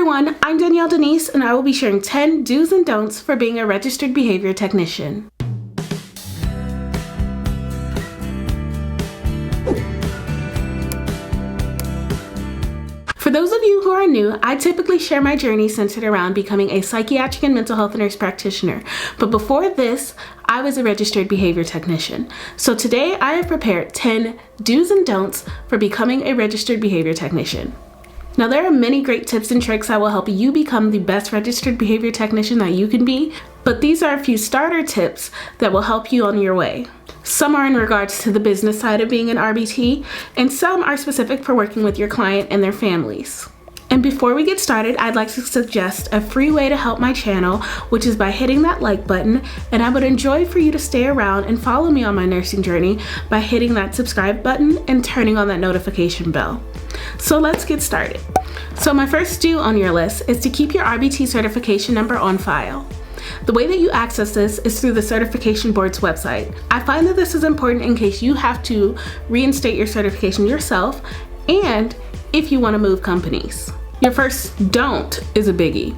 everyone, I'm Danielle Denise, and I will be sharing 10 do's and don'ts for being a registered behavior technician. For those of you who are new, I typically share my journey centered around becoming a psychiatric and mental health nurse practitioner. But before this, I was a registered behavior technician. So today I have prepared 10 do's and don'ts for becoming a registered behavior technician. Now, there are many great tips and tricks that will help you become the best registered behavior technician that you can be, but these are a few starter tips that will help you on your way. Some are in regards to the business side of being an RBT, and some are specific for working with your client and their families. And before we get started, I'd like to suggest a free way to help my channel, which is by hitting that like button, and I would enjoy for you to stay around and follow me on my nursing journey by hitting that subscribe button and turning on that notification bell. So let's get started. So my first do on your list is to keep your RBT certification number on file. The way that you access this is through the certification board's website. I find that this is important in case you have to reinstate your certification yourself and if you want to move companies. Your first don't is a biggie.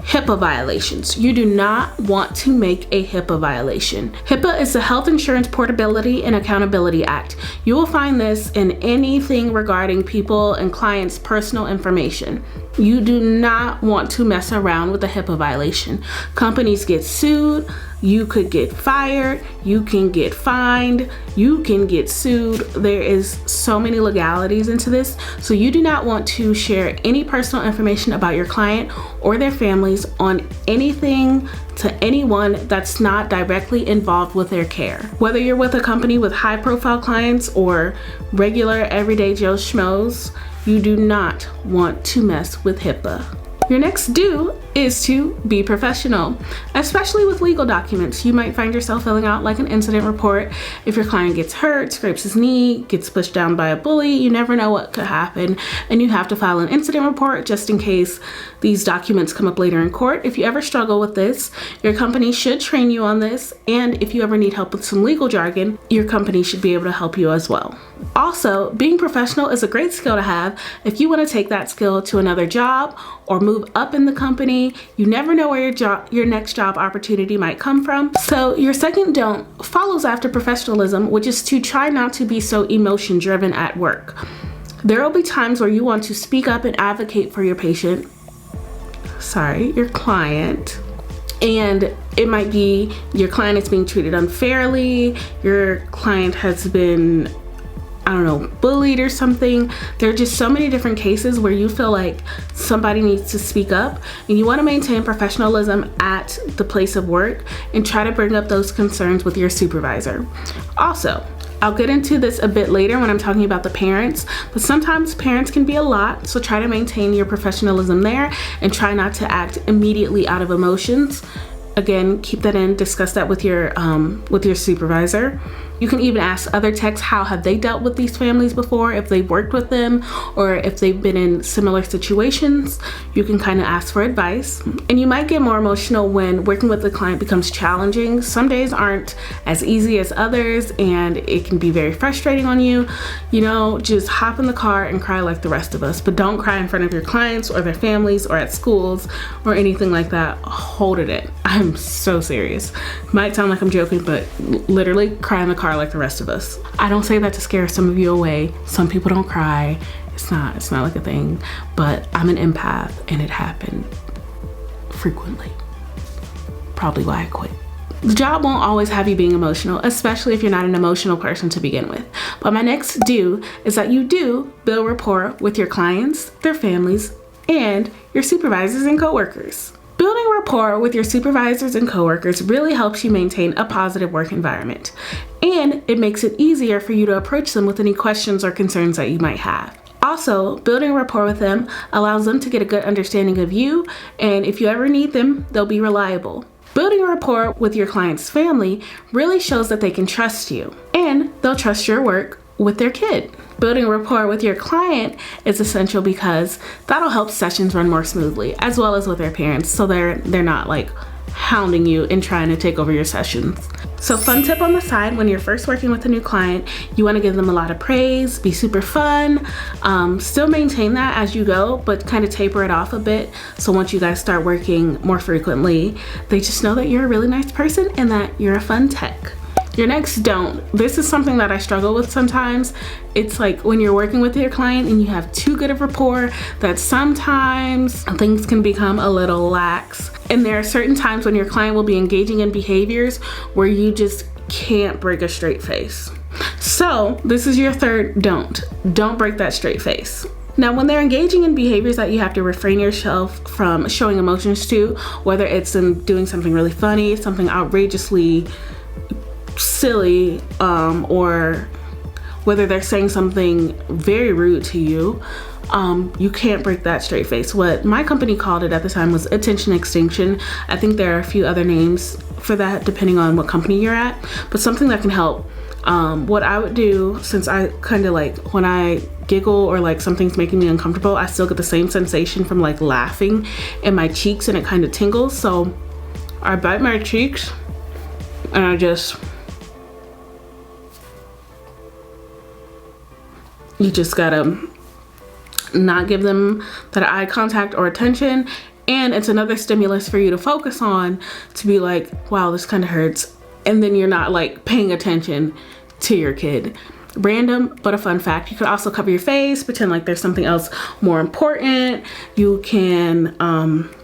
HIPAA violations. You do not want to make a HIPAA violation. HIPAA is the Health Insurance Portability and Accountability Act. You will find this in anything regarding people and clients' personal information. You do not want to mess around with a HIPAA violation. Companies get sued, you could get fired, you can get fined, you can get sued. There is so many legalities into this, so you do not want to share any personal information about your client or their families on anything to anyone that's not directly involved with their care. Whether you're with a company with high profile clients or regular everyday Joe Schmoes, you do not want to mess with HIPAA. Your next do is to be professional, especially with legal documents. You might find yourself filling out like an incident report. If your client gets hurt, scrapes his knee, gets pushed down by a bully, you never know what could happen, and you have to file an incident report just in case these documents come up later in court. If you ever struggle with this, your company should train you on this, and if you ever need help with some legal jargon, your company should be able to help you as well. Also, being professional is a great skill to have if you want to take that skill to another job or move up in the company. You never know where your next job opportunity might come from. So your second don't follows after professionalism, which is to try not to be so emotion driven at work. There will be times where you want to speak up and advocate for your your client. And it might be your client is being treated unfairly, your client has been bullied or something. There are just so many different cases where you feel like somebody needs to speak up, and you want to maintain professionalism at the place of work and try to bring up those concerns with your supervisor. Also, I'll get into this a bit later when I'm talking about the parents, but sometimes parents can be a lot, so try to maintain your professionalism there and try not to act immediately out of emotions. Again, keep that in, discuss that with your supervisor. You can even ask other techs how have they dealt with these families before, if they've worked with them or if they've been in similar situations. You can kind of ask for advice. And you might get more emotional when working with the client becomes challenging. Some days aren't as easy as others and it can be very frustrating on you. Just hop in the car and cry like the rest of us, but don't cry in front of your clients or their families or at schools or anything like that. Hold it in. I'm so serious. Might sound like I'm joking, but literally cry in the car like the rest of us. I don't say that to scare some of you away. Some people don't cry. It's not like a thing, but I'm an empath and it happened frequently. Probably why I quit. The job won't always have you being emotional, especially if you're not an emotional person to begin with. But my next do is that you do build rapport with your clients, their families, and your supervisors and coworkers. Building rapport with your supervisors and coworkers really helps you maintain a positive work environment, and it makes it easier for you to approach them with any questions or concerns that you might have. Also, building rapport with them allows them to get a good understanding of you, and if you ever need them, they'll be reliable. Building a rapport with your client's family really shows that they can trust you, and they'll trust your work with their kid. Building rapport with your client is essential because that'll help sessions run more smoothly, as well as with their parents, so they're not like hounding you and trying to take over your sessions. So fun tip on the side, when you're first working with a new client, you want to give them a lot of praise, be super fun, still maintain that as you go, but kind of taper it off a bit. So once you guys start working more frequently, they just know that you're a really nice person and that you're a fun tech. Your next don't. This is something that I struggle with sometimes. It's like when you're working with your client and you have too good of rapport that sometimes things can become a little lax. And there are certain times when your client will be engaging in behaviors where you just can't break a straight face. So this is your third don't. Don't break that straight face. Now, when they're engaging in behaviors that you have to refrain yourself from showing emotions to, whether it's in doing something really funny, something outrageously silly, or whether they're saying something very rude to you, you can't break that straight face. What my company called it at the time was attention extinction. I think there are a few other names for that depending on what company you're at, but something that can help. What I would do, since I kind of like when I giggle or like something's making me uncomfortable, I still get the same sensation from like laughing in my cheeks and it kind of tingles. So I bite my cheeks and I just, you just gotta not give them that eye contact or attention. And it's another stimulus for you to focus on, to be like, wow, this kind of hurts. And then you're not like paying attention to your kid. Random, but a fun fact. You could also cover your face, pretend like there's something else more important. You can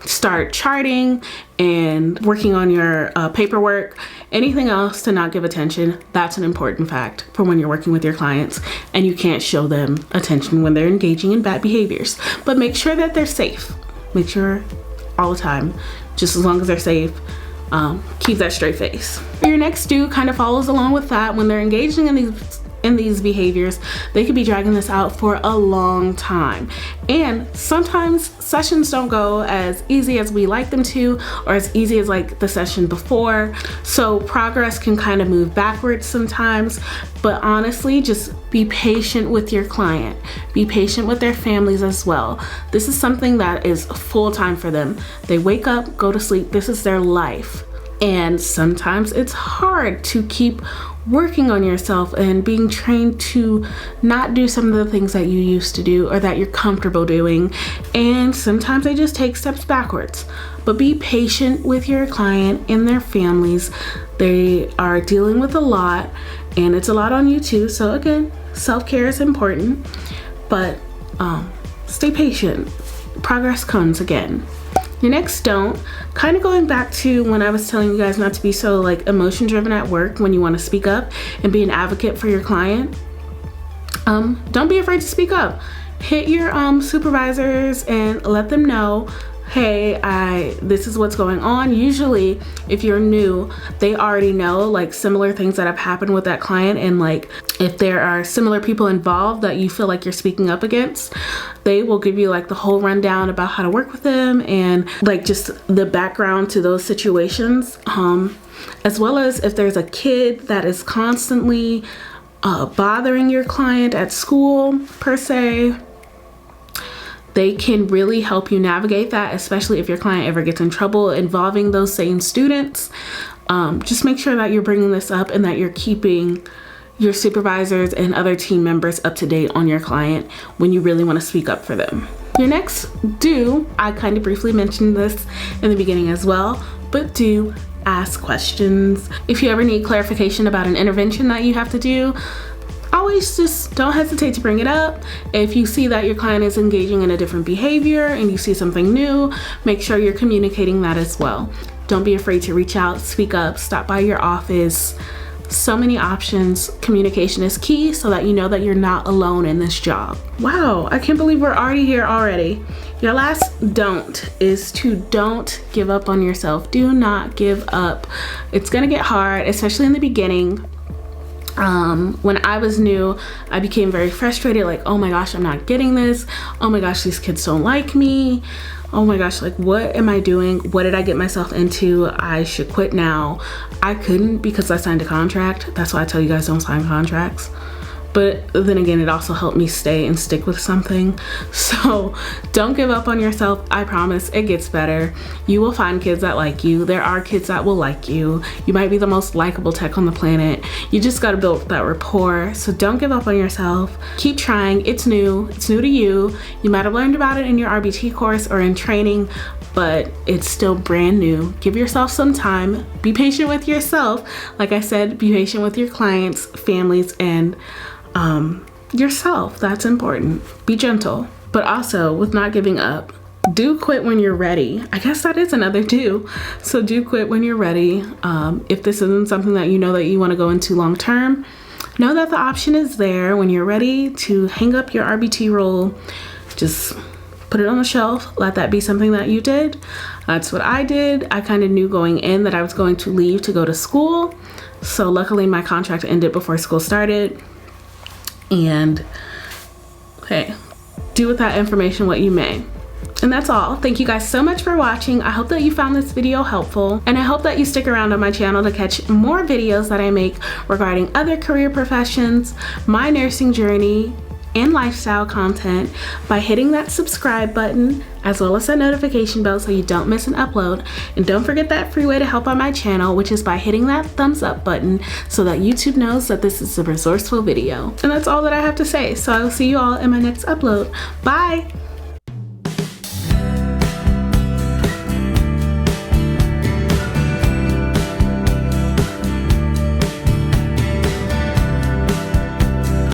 start charting and working on your paperwork. Anything else to not give attention, that's an important fact for when you're working with your clients, and you can't show them attention when they're engaging in bad behaviors. But make sure that they're safe. Make sure all the time, just as long as they're safe, keep that straight face. Your next do kind of follows along with that. When they're engaging in these behaviors, they could be dragging this out for a long time. And sometimes sessions don't go as easy as we like them to, or as easy as like the session before. So progress can kind of move backwards sometimes, but honestly, just be patient with your client. Be patient with their families as well. This is something that is full time for them. They wake up, go to sleep, this is their life. And sometimes it's hard to keep working on yourself and being trained to not do some of the things that you used to do or that you're comfortable doing. And sometimes they just take steps backwards. But be patient with your client and their families. They are dealing with a lot, and it's a lot on you too. So again, self-care is important, but stay patient. Progress comes again. Your next don't, kind of going back to when I was telling you guys not to be so like emotion driven at work when you want to speak up and be an advocate for your client. Don't be afraid to speak up. Hit your supervisors and let them know, hey, this is what's going on. Usually if you're new, they already know like similar things that have happened with that client, and like if there are similar people involved that you feel like you're speaking up against, they will give you like the whole rundown about how to work with them and like just the background to those situations. As well as if there's a kid that is constantly bothering your client at school per se, they can really help you navigate that, especially if your client ever gets in trouble involving those same students. Just make sure that you're bringing this up and that you're keeping your supervisors and other team members up to date on your client when you really want to speak up for them. Your next do, I kind of briefly mentioned this in the beginning as well, but do ask questions. If you ever need clarification about an intervention that you have to do, always just don't hesitate to bring it up. If you see that your client is engaging in a different behavior and you see something new, make sure you're communicating that as well. Don't be afraid to reach out, speak up, stop by your office. So many options. Communication is key so that you know that you're not alone in this job. Wow, I can't believe we're already here already. Your last don't is to don't give up on yourself. Do not give up. It's gonna get hard, especially in the beginning. When I was new, I became very frustrated, like, oh my gosh, I'm not getting this. Oh my gosh, these kids don't like me. Oh my gosh, like, what am I doing? What did I get myself into? I should quit now. I couldn't because I signed a contract. That's why I tell you guys don't sign contracts. but then again, it also helped me stay and stick with something. So don't give up on yourself. I promise it gets better. You will find kids that like you. There are kids that will like you. You might be the most likable tech on the planet. You just got to build that rapport. So don't give up on yourself. Keep trying. It's new to you. You might have learned about it in your RBT course or in training, but it's still brand new. Give yourself some time. Be patient with yourself. Like I said, be patient with your clients, families, and yourself. That's important. Be gentle. But also, with not giving up, do quit when you're ready. I guess that is another do. So do quit when you're ready. If this isn't something that you know that you want to go into long term, know that the option is there. When you're ready to hang up your RBT role, just put it on the shelf. Let that be something that you did. That's what I did. I kind of knew going in that I was going to leave to go to school. So luckily my contract ended before school started. And hey, do with that information what you may. And that's all. Thank you guys so much for watching. I hope that you found this video helpful, and I hope that you stick around on my channel to catch more videos that I make regarding other career professions, my nursing journey, and lifestyle content by hitting that subscribe button as well as that notification bell so you don't miss an upload. And don't forget that free way to help out my channel, which is by hitting that thumbs up button so that YouTube knows that this is a resourceful video. And that's all that I have to say. So I will see you all in my next upload. Bye!